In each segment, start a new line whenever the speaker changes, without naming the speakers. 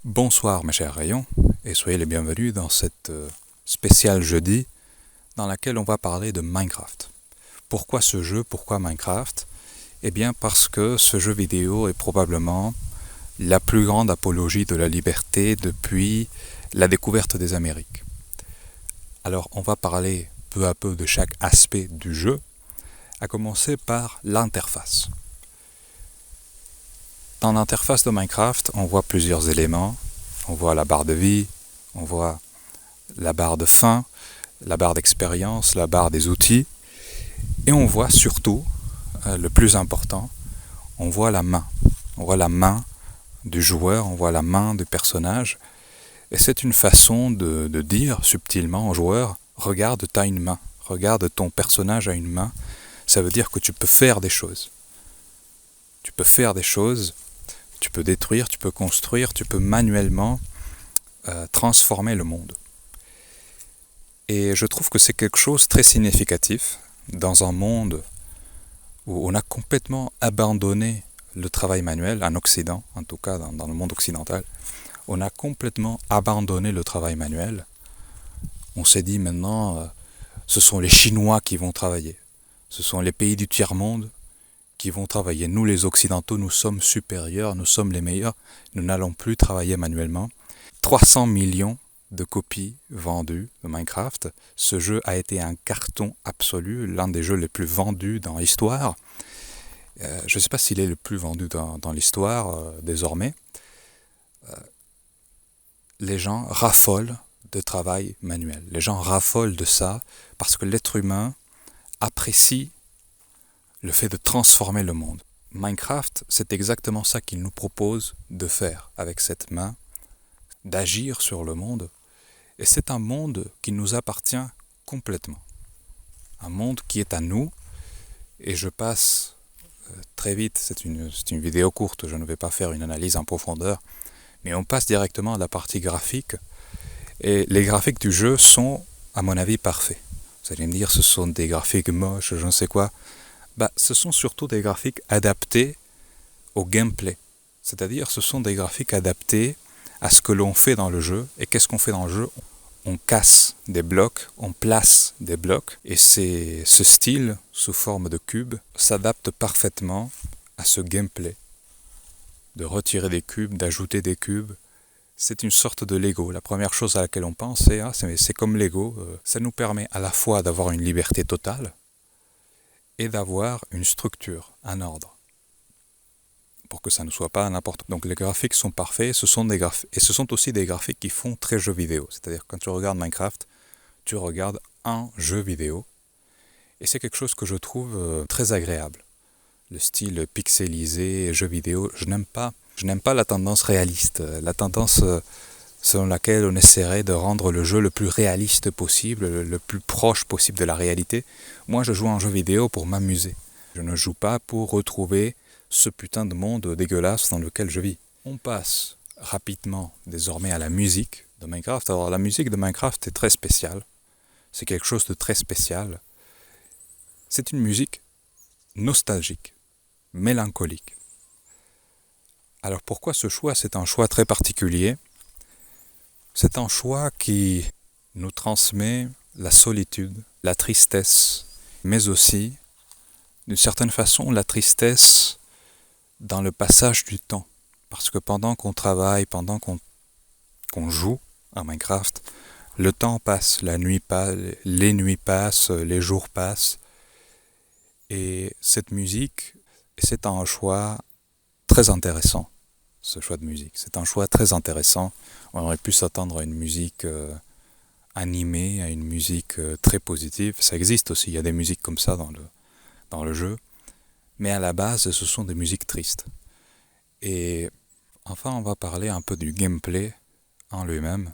Bonsoir mes chers rayons et soyez les bienvenus dans cette spéciale jeudi dans laquelle on va parler de Minecraft. Pourquoi ce jeu? Pourquoi Minecraft? Eh bien parce que ce jeu vidéo est probablement la plus grande apologie de la liberté depuis la découverte des Amériques. Alors on va parler peu à peu de chaque aspect du jeu, à commencer par l'interface. Dans l'interface de Minecraft, on voit plusieurs éléments. On voit la barre de vie, on voit la barre de faim, la barre d'expérience, la barre des outils. Et on voit surtout, le plus important, on voit la main. On voit la main du joueur, on voit la main du personnage. Et c'est une façon de dire subtilement au joueur, regarde, tu as une main. Regarde, ton personnage a une main. Ça veut dire que tu peux faire des choses. Tu peux faire des choses. Tu peux détruire, tu peux construire, tu peux manuellement transformer le monde. Et je trouve que c'est quelque chose de très significatif dans un monde où on a complètement abandonné le travail manuel, en Occident, en tout cas dans le monde occidental. On a complètement abandonné le travail manuel. On s'est dit maintenant, ce sont les Chinois qui vont travailler. Ce sont les pays du tiers-monde qui vont travailler. Nous les Occidentaux, nous sommes supérieurs, nous sommes les meilleurs, nous n'allons plus travailler manuellement. 300 millions de copies vendues de Minecraft. Ce jeu a été un carton absolu, l'un des jeux les plus vendus dans l'histoire. Je ne sais pas s'il est le plus vendu dans l'histoire désormais. Les gens raffolent de travail manuel. Les gens raffolent de ça parce que l'être humain apprécie le fait de transformer le monde. Minecraft, c'est exactement ça qu'il nous propose de faire avec cette main, d'agir sur le monde. Et c'est un monde qui nous appartient complètement. Un monde qui est à nous. Et je passe très vite, c'est une vidéo courte, je ne vais pas faire une analyse en profondeur, mais on passe directement à la partie graphique. Et les graphiques du jeu sont, à mon avis, parfaits. Vous allez me dire, ce sont des graphiques moches, je ne sais quoi. Ce sont surtout des graphiques adaptés au gameplay. C'est-à-dire, ce sont des graphiques adaptés à ce que l'on fait dans le jeu. Et qu'est-ce qu'on fait dans le jeu? On casse des blocs, on place des blocs. Et ce style, sous forme de cube, s'adapte parfaitement à ce gameplay. De retirer des cubes, d'ajouter des cubes. C'est une sorte de Lego. La première chose à laquelle on pense, c'est comme Lego. Ça nous permet à la fois d'avoir une liberté totale, et d'avoir une structure, un ordre, pour que ça ne soit pas n'importe quoi. Donc les graphiques sont parfaits, et ce sont aussi des graphiques qui font très jeu vidéo. C'est-à-dire quand tu regardes Minecraft, tu regardes un jeu vidéo, et c'est quelque chose que je trouve très agréable. Le style pixelisé, jeu vidéo, je n'aime pas la tendance réaliste, la tendance selon laquelle on essaierait de rendre le jeu le plus réaliste possible, le plus proche possible de la réalité. Moi, je joue à un jeu vidéo pour m'amuser. Je ne joue pas pour retrouver ce putain de monde dégueulasse dans lequel je vis. On passe rapidement désormais à la musique de Minecraft. Alors la musique de Minecraft est très spéciale. C'est quelque chose de très spécial. C'est une musique nostalgique, mélancolique. Alors pourquoi ce choix? C'est un choix très particulier. C'est un choix qui nous transmet la solitude, la tristesse, mais aussi, d'une certaine façon, la tristesse dans le passage du temps. Parce que pendant qu'on travaille, pendant qu'on joue à Minecraft, le temps passe, la nuit passe, les nuits passent, les jours passent. Et cette musique, c'est un choix très intéressant. Ce choix de musique. C'est un choix très intéressant. On aurait pu s'attendre à une musique animée, à une musique très positive. Ça existe aussi, il y a des musiques comme ça dans le jeu. Mais à la base, ce sont des musiques tristes. Et enfin, on va parler un peu du gameplay en lui-même.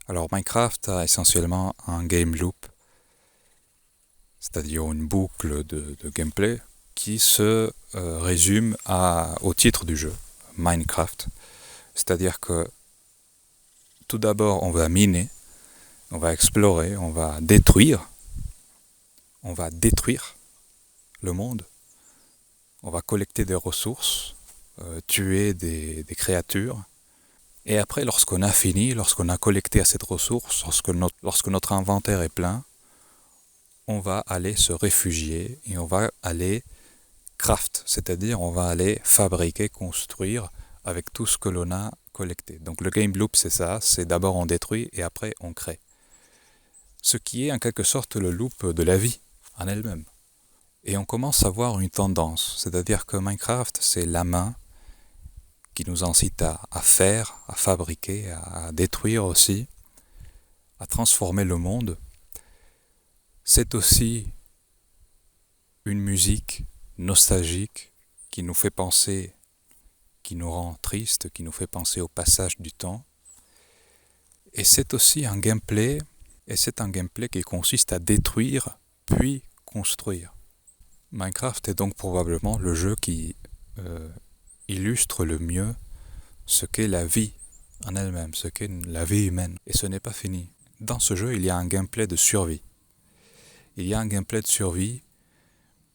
Alors Minecraft a essentiellement un game loop, c'est-à-dire une boucle de gameplay qui se résume au titre du jeu, Minecraft. C'est-à-dire que Tout d'abord, on va miner, on va explorer, on va détruire le monde, on va collecter des ressources, tuer des créatures. Et après, lorsqu'on a fini, lorsqu'on a collecté assez de ressources, lorsque notre inventaire est plein, on va aller se réfugier et on va aller craft, c'est-à-dire on va aller fabriquer, construire avec tout ce que l'on a collecté. Donc le game loop, c'est ça, c'est d'abord on détruit et après on crée. Ce qui est en quelque sorte le loop de la vie en elle-même. Et on commence à voir une tendance, c'est-à-dire que Minecraft, c'est la main qui nous incite à faire, à fabriquer, à détruire aussi, à transformer le monde. C'est aussi une musique nostalgique qui nous fait penser, qui nous rend triste, qui nous fait penser au passage du temps. Et c'est aussi un gameplay, qui consiste à détruire puis construire. Minecraft est donc probablement le jeu qui illustre le mieux ce qu'est la vie en elle-même, ce qu'est la vie humaine. Et ce n'est pas fini. Dans ce jeu, il y a un gameplay de survie.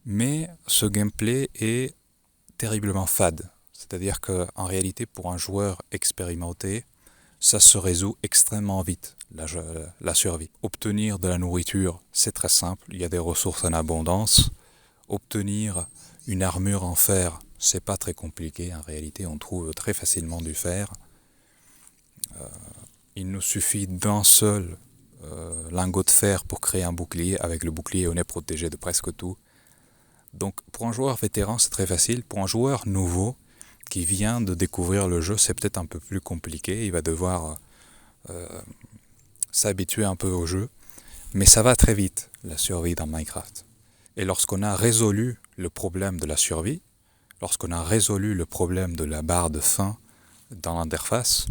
Mais ce gameplay est terriblement fade. C'est-à-dire qu'en réalité, pour un joueur expérimenté, ça se résout extrêmement vite, la survie. Obtenir de la nourriture, c'est très simple, il y a des ressources en abondance. Obtenir une armure en fer, c'est pas très compliqué, en réalité, on trouve très facilement du fer. Il nous suffit d'un seul lingot de fer pour créer un bouclier. Avec le bouclier, on est protégé de presque tout. Donc pour un joueur vétéran, c'est très facile. Pour un joueur nouveau qui vient de découvrir le jeu, c'est peut-être un peu plus compliqué. Il va devoir s'habituer un peu au jeu. Mais ça va très vite, la survie dans Minecraft. Et lorsqu'on a résolu le problème de la survie, lorsqu'on a résolu le problème de la barre de faim dans l'interface,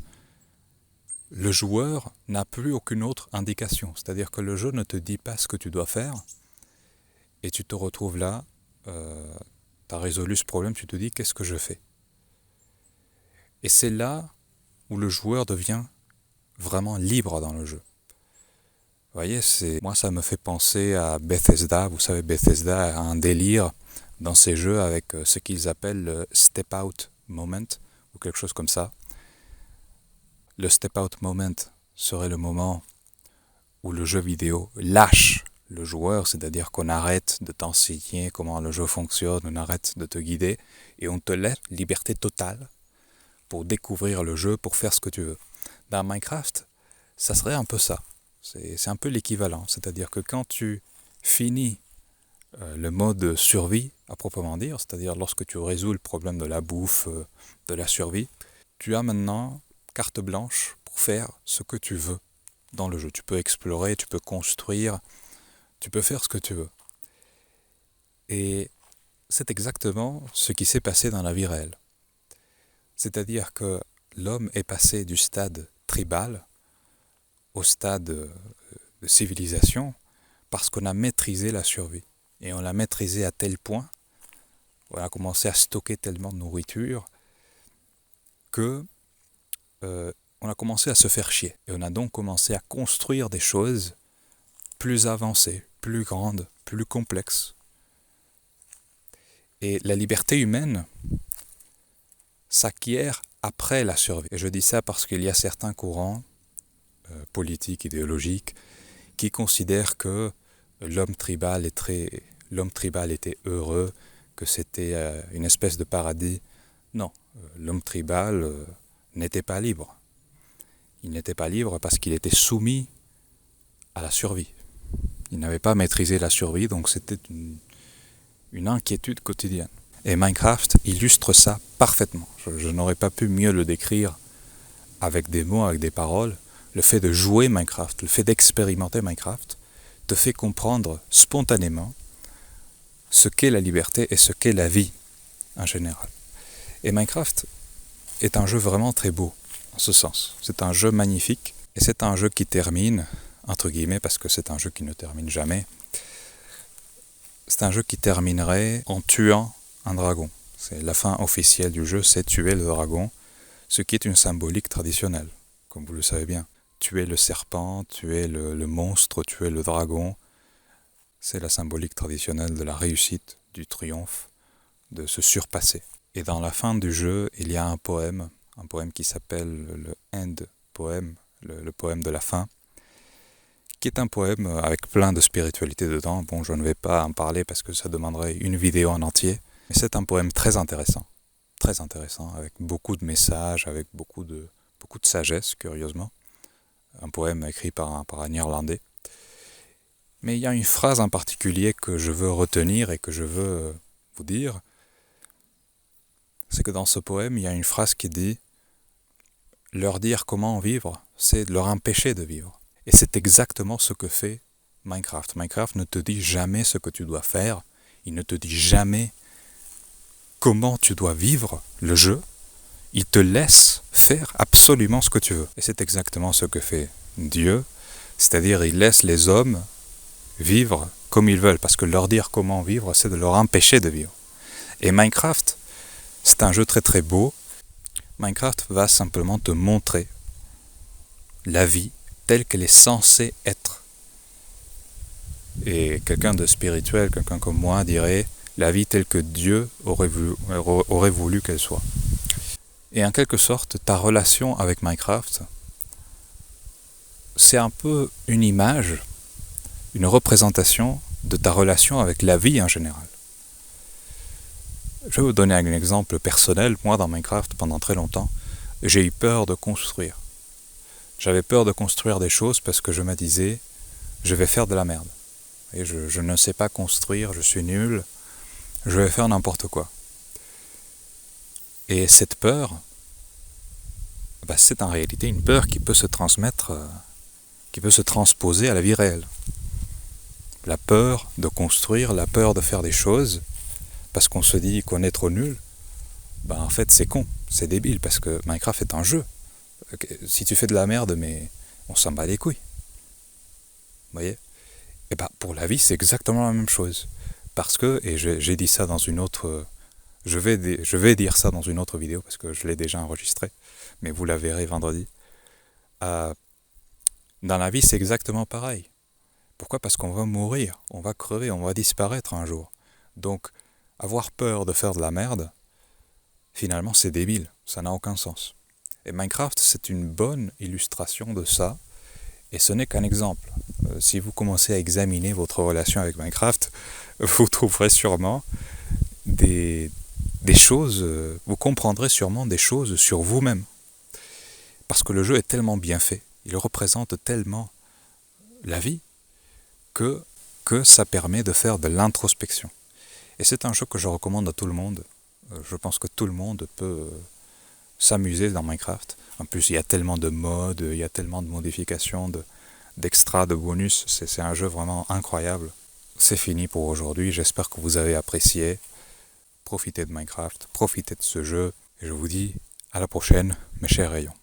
le joueur n'a plus aucune autre indication. C'est-à-dire que le jeu ne te dit pas ce que tu dois faire et tu te retrouves là, tu as résolu ce problème, tu te dis qu'est-ce que je fais? Et c'est là où le joueur devient vraiment libre dans le jeu. Vous voyez, moi ça me fait penser à Bethesda. Vous savez, Bethesda a un délire dans ses jeux avec ce qu'ils appellent le step out moment ou quelque chose comme ça. Le step out moment serait le moment où le jeu vidéo lâche le joueur, c'est-à-dire qu'on arrête de t'enseigner comment le jeu fonctionne, on arrête de te guider et on te laisse liberté totale pour découvrir le jeu, pour faire ce que tu veux. Dans Minecraft, ça serait un peu ça. C'est un peu l'équivalent, c'est-à-dire que quand tu finis le mode survie à proprement dire, c'est-à-dire lorsque tu résous le problème de la bouffe, de la survie, tu as maintenant carte blanche pour faire ce que tu veux dans le jeu. Tu peux explorer, tu peux construire, tu peux faire ce que tu veux. Et c'est exactement ce qui s'est passé dans la vie réelle. C'est-à-dire que l'homme est passé du stade tribal au stade de civilisation parce qu'on a maîtrisé la survie. Et on l'a maîtrisé à tel point, on a commencé à stocker tellement de nourriture que on a commencé à se faire chier. Et on a donc commencé à construire des choses plus avancées, plus grandes, plus complexes. Et la liberté humaine s'acquiert après la survie. Et je dis ça parce qu'il y a certains courants politiques, idéologiques, qui considèrent que l'homme tribal était heureux, que c'était une espèce de paradis. Non, l'homme tribal n'était pas libre. Il n'était pas libre parce qu'il était soumis à la survie. Il n'avait pas maîtrisé la survie, donc c'était une inquiétude quotidienne. Et Minecraft illustre ça parfaitement. Je n'aurais pas pu mieux le décrire avec des mots, avec des paroles. Le fait de jouer Minecraft, le fait d'expérimenter Minecraft, te fait comprendre spontanément ce qu'est la liberté et ce qu'est la vie en général. Et Minecraft est un jeu vraiment très beau, en ce sens. C'est un jeu magnifique, et c'est un jeu qui termine, entre guillemets, parce que c'est un jeu qui ne termine jamais, c'est un jeu qui terminerait en tuant un dragon. C'est la fin officielle du jeu, c'est tuer le dragon, ce qui est une symbolique traditionnelle, comme vous le savez bien. tu es le serpent, tu es le monstre, tu es le dragon. C'est la symbolique traditionnelle de la réussite, du triomphe, de se surpasser. Et dans la fin du jeu, il y a un poème qui s'appelle le End poème, le poème de la fin, qui est un poème avec plein de spiritualité dedans. Bon, je ne vais pas en parler parce que ça demanderait une vidéo en entier, mais c'est un poème très intéressant, avec beaucoup de messages, avec beaucoup de sagesse, curieusement. Un poème écrit par un Irlandais. Mais il y a une phrase en particulier que je veux retenir et que je veux vous dire. C'est que dans ce poème, il y a une phrase qui dit « Leur dire comment vivre, c'est leur empêcher de vivre ». Et c'est exactement ce que fait Minecraft. Minecraft ne te dit jamais ce que tu dois faire, il ne te dit jamais comment tu dois vivre le jeu, il te laisse faire absolument ce que tu veux. Et c'est exactement ce que fait Dieu, c'est-à-dire il laisse les hommes vivre comme ils veulent, parce que leur dire comment vivre, c'est de leur empêcher de vivre. Et Minecraft, c'est un jeu très très beau. Minecraft va simplement te montrer la vie telle qu'elle est censée être. Et quelqu'un de spirituel, quelqu'un comme moi, dirait la vie telle que Dieu aurait voulu qu'elle soit. Et en quelque sorte, ta relation avec Minecraft, c'est un peu une image, une représentation de ta relation avec la vie en général. Je vais vous donner un exemple personnel. Moi, dans Minecraft, pendant très longtemps, j'ai eu peur de construire. J'avais peur de construire des choses parce que je me disais, je vais faire de la merde. Et je ne sais pas construire, je suis nul, je vais faire n'importe quoi. Et cette peur, c'est en réalité une peur qui peut se transmettre, qui peut se transposer à la vie réelle. La peur de construire, la peur de faire des choses, parce qu'on se dit qu'on est trop nul, en fait c'est con, c'est débile, parce que Minecraft est un jeu. Si tu fais de la merde, mais on s'en bat les couilles. Vous voyez ? Et pour la vie, c'est exactement la même chose. Parce que, et j'ai dit ça dans une autre... Je vais dire ça dans une autre vidéo, parce que je l'ai déjà enregistré, mais vous la verrez vendredi. Dans la vie, c'est exactement pareil. Pourquoi ? Parce qu'on va mourir, on va crever, on va disparaître un jour. Donc, avoir peur de faire de la merde, finalement, c'est débile, ça n'a aucun sens. Et Minecraft, c'est une bonne illustration de ça, et ce n'est qu'un exemple. Si vous commencez à examiner votre relation avec Minecraft, vous trouverez sûrement des choses, vous comprendrez sûrement des choses sur vous-même. Parce que le jeu est tellement bien fait, il représente tellement la vie, que ça permet de faire de l'introspection. Et c'est un jeu que je recommande à tout le monde. Je pense que tout le monde peut s'amuser dans Minecraft. En plus, il y a tellement de modes, il y a tellement de modifications, d'extras, de bonus. C'est un jeu vraiment incroyable. C'est fini pour aujourd'hui. J'espère que vous avez apprécié. Profitez de Minecraft, profitez de ce jeu. Et je vous dis à la prochaine, mes chers rayons.